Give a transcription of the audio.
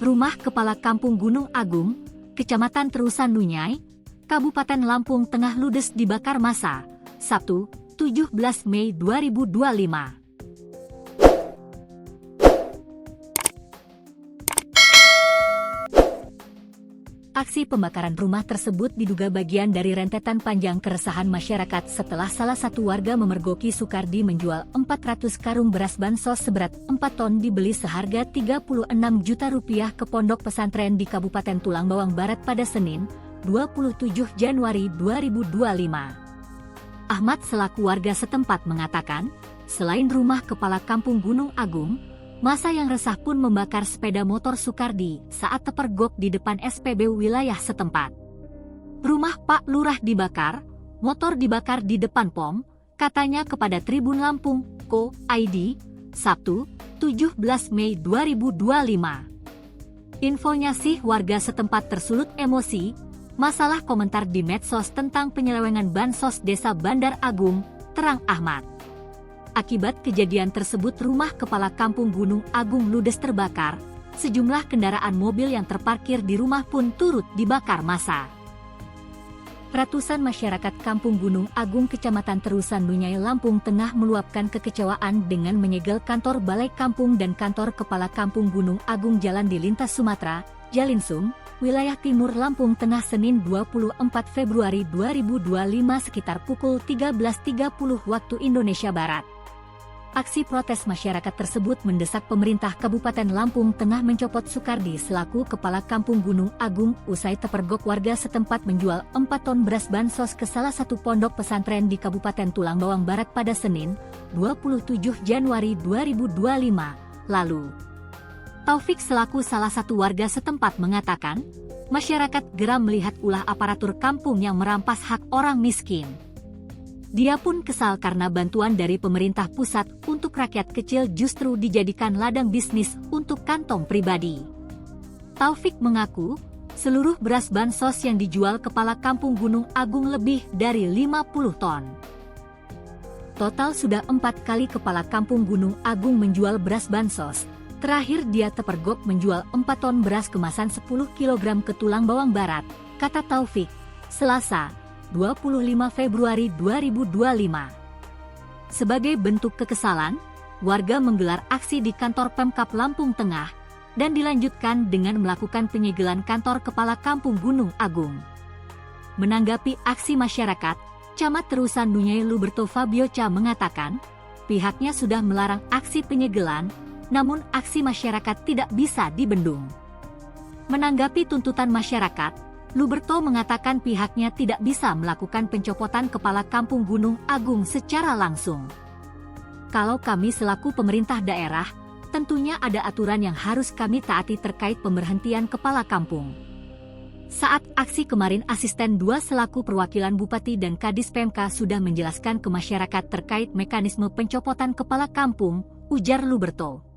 Rumah Kepala Kampung Gunung Agung, Kecamatan Terusan Nunyai, Kabupaten Lampung Tengah ludes dibakar massa, Sabtu, 17 Mei 2025. Aksi pembakaran rumah tersebut diduga bagian dari rentetan panjang keresahan masyarakat setelah salah satu warga memergoki Sukardi menjual 400 karung beras bansos seberat 4 ton dibeli seharga Rp36 juta ke pondok pesantren di Kabupaten Tulang Bawang Barat pada Senin, 27 Januari 2025. Ahmad selaku warga setempat mengatakan, selain rumah Kepala Kampung Gunung Agung, massa yang resah pun membakar sepeda motor Sukardi saat terpergok di depan SPBU wilayah setempat. Rumah Pak Lurah dibakar, motor dibakar di depan POM, katanya kepada Tribun Lampung, Co.id, Sabtu, 17 Mei 2025. Infonya sih warga setempat tersulut emosi, masalah komentar di medsos tentang penyelewengan bansos Desa Bandar Agung, terang Ahmad. Akibat kejadian tersebut rumah Kepala Kampung Gunung Agung ludes terbakar, sejumlah kendaraan mobil yang terparkir di rumah pun turut dibakar massa. Ratusan masyarakat Kampung Gunung Agung Kecamatan Terusan Nunyai Lampung Tengah meluapkan kekecewaan dengan menyegel kantor Balai Kampung dan kantor Kepala Kampung Gunung Agung Jalan di Lintas Sumatera, Jalinsung, wilayah Timur Lampung Tengah Senin 24 Februari 2025 sekitar pukul 13.30 waktu Indonesia Barat. Aksi protes masyarakat tersebut mendesak pemerintah Kabupaten Lampung Tengah mencopot Sukardi selaku Kepala Kampung Gunung Agung usai terpergok warga setempat menjual 4 ton beras bansos ke salah satu pondok pesantren di Kabupaten Tulang Bawang Barat pada Senin, 27 Januari 2025, lalu. Taufik selaku salah satu warga setempat mengatakan, masyarakat geram melihat ulah aparatur kampung yang merampas hak orang miskin. Dia pun kesal karena bantuan dari pemerintah pusat untuk rakyat kecil justru dijadikan ladang bisnis untuk kantong pribadi. Taufik mengaku, seluruh beras bansos yang dijual Kepala Kampung Gunung Agung lebih dari 50 ton. Total sudah 4 kali Kepala Kampung Gunung Agung menjual beras bansos. Terakhir dia terpergok menjual 4 ton beras kemasan 10 kg ke Tulang Bawang Barat, kata Taufik, Selasa, 25 Februari 2025. Sebagai bentuk kekesalan, warga menggelar aksi di kantor Pemkab Lampung Tengah dan dilanjutkan dengan melakukan penyegelan kantor Kepala Kampung Gunung Agung. Menanggapi aksi masyarakat, Camat Terusan Nunyai Luberto Fabioca mengatakan, pihaknya sudah melarang aksi penyegelan, namun aksi masyarakat tidak bisa dibendung. Menanggapi tuntutan masyarakat, Luberto mengatakan pihaknya tidak bisa melakukan pencopotan Kepala Kampung Gunung Agung secara langsung. Kalau kami selaku pemerintah daerah, tentunya ada aturan yang harus kami taati terkait pemberhentian Kepala Kampung. Saat aksi kemarin Asisten 2 selaku perwakilan Bupati dan Kadis Pemka sudah menjelaskan ke masyarakat terkait mekanisme pencopotan Kepala Kampung, ujar Luberto.